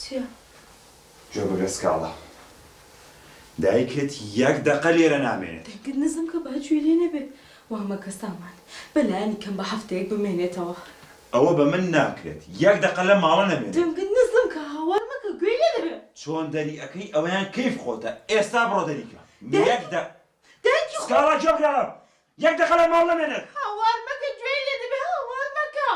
چییە؟ گوێ بگرە سکاڵە دایکت یەک دەقە لێرە نامێنێت دەنگت نزم کە باگوێ لێ نەبێت وامەکە سامان بەلایانی کەم بە هەفتەیەک بمێنێتەوە ئەوە بە من ناکرێت یەک دەقە لە ماڵە نەبێت دەنگت نزم کە هاوار مەکە گوێ لێ دەبێت چۆن دەری ئەەکەی ئەوەیان کەیف خۆتە ئێستا بڕۆ دەریکە یەک دایکی سکاڵە جۆگرام یەک دەقە لە ماڵ نەمێنێت هاوار مەکە گوێ لێ دەبێت هاوار مەکە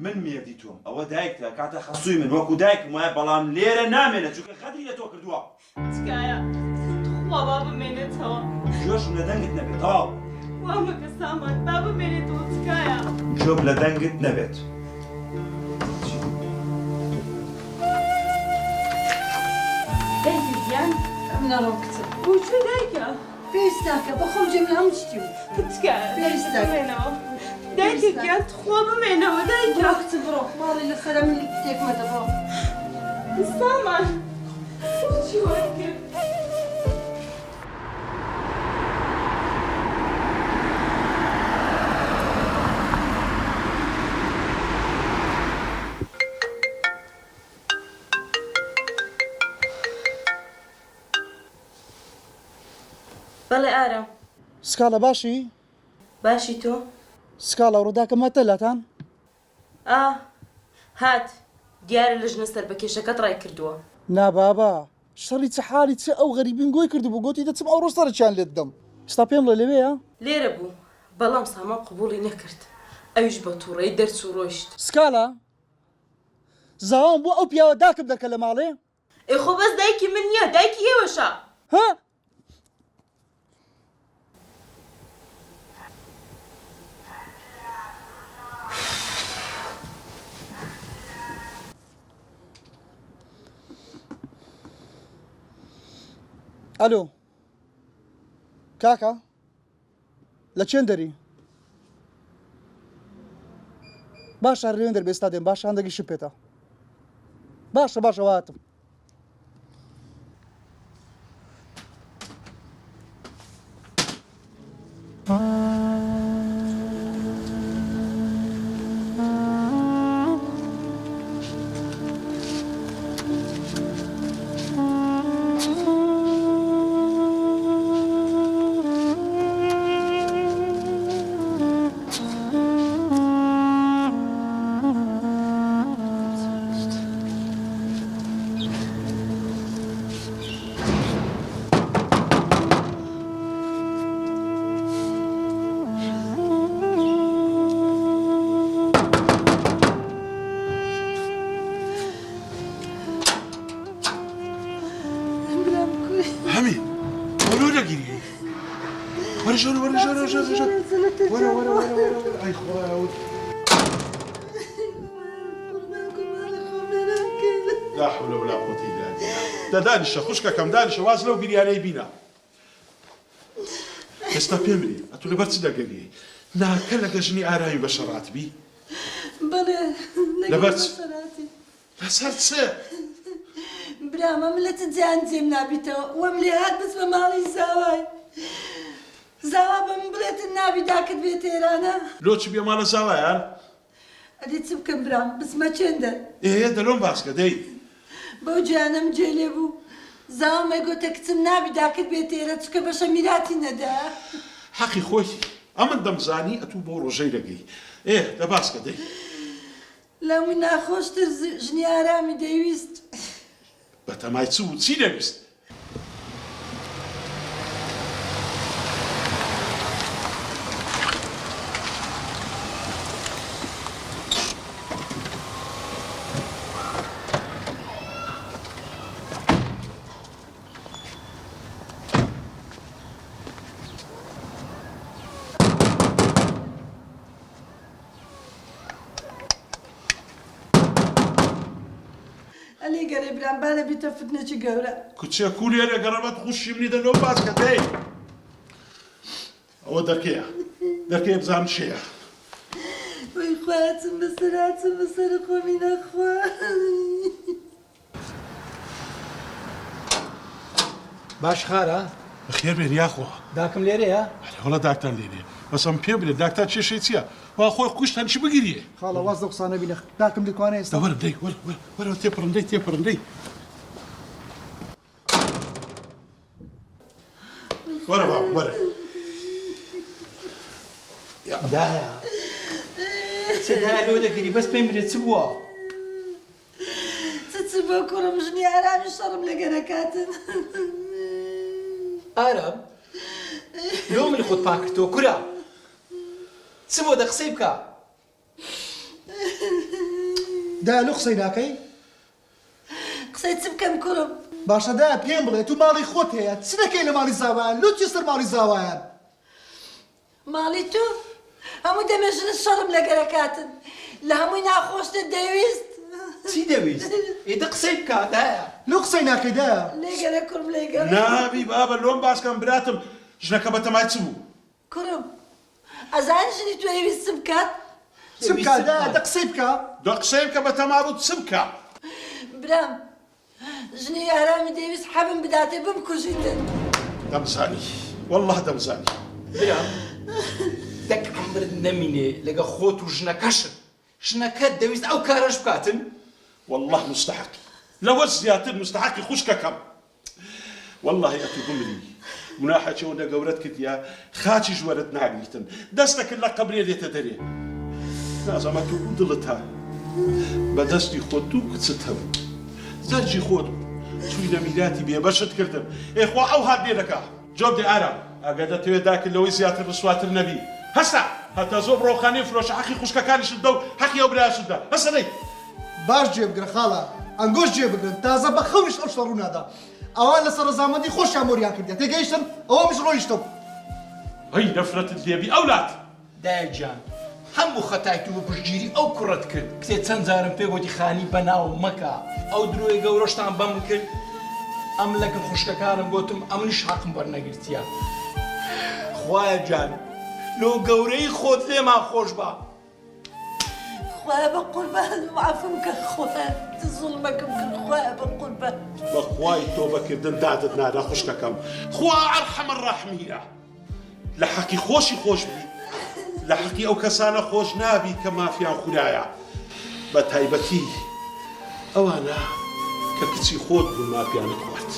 من مێردی تۆم ئەوە دایکتە کاتە خەسووی من وەکو دایکم وایە بەڵام لێرە نامێنێت چونکە خەدری لە تۆ کردووە تکایە خوا با بمێنێتەوە جۆشم لە دەنگت نەبێت تەواو وامەکە سامان با بمێنێتەوە تکایە جۆم لە دەنگت نەبێت دایکی ڤیان منەڕۆ کچم بۆچێ دایکە پێویستاکە بەخۆم جێم هەموو شتی و تکایە پێویستە بمێنەوە دایکی گیان خوا بمێنەوە دایکە بڕۆ کچم بڕۆ ماڵی لەسەرە من تێکمەدە بڕۆ سامان چی وای کرد بەڵێ ئارام سکاڵە باشی؟ باشی تۆ؟ سکاڵە ڕووداکەم مەتەلاتان؟ هات دیارە لە ژنە سەر بە کێشەکەت ڕای کردووە نابابا شەڕی چه حالی چه ئەو غەریبین گۆی کردو بوو گوتی دەچم ئەو ڕۆستەرەیان لێت دەم ستا پێم لە لەوەیە؟ لێرە بوو بەڵام سامان قبوڵی نەکرد ئەویش بە تووڕەی دەرچ و ڕۆیشت سکاڵە زاوام بۆ ئەو پیاوە داکم دەکە لە ماڵێ؟ خۆ بەس دایکی من نییە دایکی ئێوەشە ها؟ ئەلۆ کاکە لە چێن دەری؟ باشە ڕێوێن دەربێستا دێن باشە هەندێکی شم پێێتە باشە باشە واتم لا حول ولا قوة إلا بالله دانشة خوشكەکەم دانشە واز لەو بیریانەی بینا ئێستا پێم بێ ئەتو لەبەر چ دەگەری ناکە لەگە ژنی ئارامی بە شەڕاتبی بەڵێ لەبەر لەسەر چ برامە ملەتە جیان جێم نابیتەوە وەم لێ هات بچمە ماڵی زاوای زاوا بە من بڵێتن نابی داکرد بێت ئێرانە لۆچی بێ ماڵە زاوایان ئەدی چ بکەم برام بچمە چێندە دەلۆم باسکە دەی بەو جیانم جێ لێ بوو زاوام ئەیگۆتە کچم نابی داکرد بێت ئێرە چکە بەشە میراتی نەدا حەقی خۆی ئەمن دەمزانی ئەتوو بۆ ڕۆژەی دەگەی دە باسکە دەی لەمووی ناخۆشتر ژنی ئارامی دەیویست بە تەمای چ و چی دەویست ئەلێ گەرەی برام با نەبیتە فتنەی گەورە کچێ کوولێرە گەڕەبەت خوشی منی دەلۆ باسکە دەی ئەوە دەرکەیە بزانم چێە وەی خواچم بەسەراتم بەسەر خۆمی نەخوا باش خارە بەخێر بێن یاخۆ داکەم لێرەیە وەڵە داکتەر لێرێ بەسم پێ بێت داکتار کێشەی چییە؟ وا خۆی کوشتان چی بگیریە؟ خاڵە واز لە قسانە بینە داکەم دەتوانێت ئێستا وەرە دەی وەرە تێپڕندەی تێپڕندەی وەرە وەرە دایە چێدایە لۆ دەکەی بەس پێم برێت چ بووە؟ چ بۆ کوڕم ژنی ئارامی شەڕم لەگەرەکاتن ئارام لۆ من خۆت پاک کردەوە کورە چ بۆ دە قسەی بکە دا لە قسەی ناکەی قسەی چ بکەم کوڕم باشە دا پێم بڵێ تو ماڵی خۆت هەیە چ دەکەی لە ماڵی زاوایان لوتی سەر ماڵی زاوایان ماڵی تو هەموو دەمێژنە شەڕم لەگەرەکاتن لە هەمووی ناخۆشتت دەویست چی دەویست؟ ئێدە قسەی بکە دایە لە قسەی ناکەی دا لێگەرە کوڕم لێگەرە نابی بابە لۆم باسکەم براتم ژنەکە بەتەمای چ بوو؟ کوڕم ئەزان ژنی تو ئەویست چ بکات چ بکە دا دە قسەی بکە دۆ قسەی بکە بەتەما بوو چ بکە؟ برام ژنی ئارامی دەویست حەبم بداتێ بمکوژیتن دەمزانی والله دەمزانی برام دەک عەمرت نەمینێ لەگە خۆت و ژنەکەشت ژنەکەت دەویست ئەو کارەش بکاتن والله مستحقی لەوە زیاتر مستحقی خوشکەکەم والله ئەتو بمری مناحەچەوە گەورەت کردیا خاچی ژوەرت ناگریتن دەستەکرد لە قەبرێ دێتە دەرێ نازەمە تو دڵت تا بەدەستی خۆت دوو کچت هەبوو زەرجی خۆت چووینە میراتی بێبەشت کردن ئێخوا ئەو هات لێ دەکا جۆب دێ ئارام ئەگەر دەتەوێت داکرد لەوەی زیاتر بسواتر نەبی هەستا هەتا زۆر بڕۆخانەی فرۆشە حەقی خوشکەکانیشت دە و حەقی ئەو برایشتدا هەستا دەی باش جێ بگرە خاڵە ئەنگۆش جێ بگرن تازە بە خەونیش ئەو شتە ڕوونادا ئەوان لەسەر ڕەزامەندی خۆشیان مۆریان کردێ تێگەیشتن ئەوە مش ڕۆیشتم هەی نەفرەتت لێبی ئەولات دایە گیان هەموو خەتای تو بە پشتگیری ئەو کوڕت کرد کتێ چەند جارم پێ گوتی خانی بەناو مەکە ئەو درۆی گەورەشتان بەم کرد ئەم لەگەڵ خوشکەکانم گوتم ئەمنیش حەقم بەرنەگرتیە خوایە گیان لۆ گەورەی خۆت لێمان خۆش بە خوایە بە قوربان معافم کە خوایە زوڵمەکەم کرد خوایە بە قوربان بەخوای تۆ بەکردن دادت نادا خوشکەکەم خوا ئەرحەمە ڕەحمیە لە حەقی خۆشی خۆش بی لە حەقی ئەو کەسانە خۆش نابی کە مافیان خورایە بە تایبەتی ئەوانە کە کچی خۆت بوو مافیانت خوارد